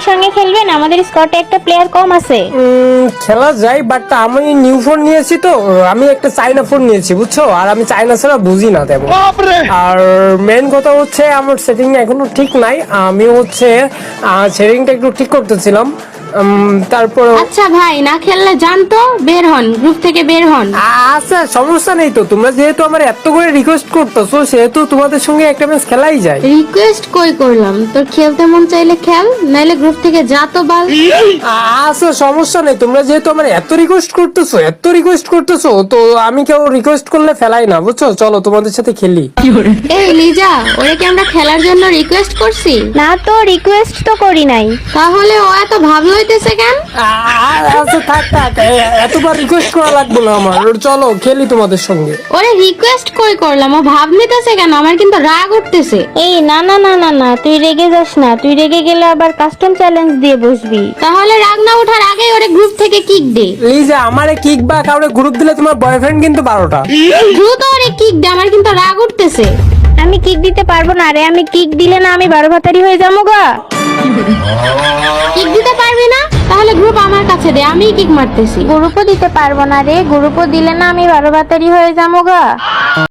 সঙ্গে খেলবেন? আমাদের স্কোয়াডে একটা প্লেয়ার কম আছে। খেলা যায়, বাট আমি নিউ ফোন নিয়েছি তো, আমি একটা চাইনা ফোন নিয়েছি বুঝছো, আর আমি চাইনা ছাড়া বুঝি না তেমন। আর মেন কথা হচ্ছে আমার সেটিং এখনো ঠিক নাই, আমি হচ্ছে সেটিংটা একটু ঠিক করতেছিলাম। তারপর আচ্ছা ভাই, না খেললে যান তো, বের হন, গ্রুপ থেকে বের হন। আচ্ছা সমস্যা নেই তো, তোমরা যেহেতু আমার এত করে রিকোয়েস্ট করতেছো সেহেতু তোমাদের সঙ্গে একটা ম্যাচ খেলাই যায়। রিকোয়েস্ট কই করলাম? তোর খেলতে মন চাইলে খেল, নাইলে গ্রুপ থেকে যা তো বাল। আচ্ছা সমস্যা নেই, তোমরা যেহেতু আমার এত রিকোয়েস্ট করতেছো তো আমি কেউ রিকোয়েস্ট করলে ফেলাই না বুঝছো, চলো তোমাদের সাথে খেলি। এই লিজা, ওরে কি আমরা খেলার জন্য রিকোয়েস্ট করছি? না তো, রিকোয়েস্ট তো করি নাই। তাহলে ও এত ভাব লইতেছে কেন? আচ্ছা থাক এতবার রিকোয়েস্ট করা লাগবে না আমার, চলো খেলি তোমাদের সঙ্গে। ওরে রিকোয়েস্ট কই করলাম, ও ভাব নিতেছে কেন? আমার কিন্তু রাগ উঠতেছে। এই না না না না না, তুই রেগে যাস না, তুই রেগে গেলে আবার কাস্টম চ্যালেঞ্জ দিয়ে বসবি। তাহলে রাগ না ওঠার আগেই ওরে গ্রুপ থেকে কিক দে। লিজা আমারে কিক বা কাউরে গ্রুপ দিলে তোমার বয়ফ্রেন্ড কিন্তু 12টা। দ্রুত ওরে কিক দে, আমার কিন্তু রাগ উঠতেছে। আমি কিক দিতে পারবো না রে, আমি কিক দিলে না আমি 12 ভাতারি হয়ে যাবো গা। কিক দিতে পারবি না? তাহলে গ্রুপ আমার কাছে দে, আমিই কিক মারতেছি। গ্রুপও দিতে পারবো না রে, গ্রুপও দিলে না আমি 12 ভাতারি হয়ে যাবো গা।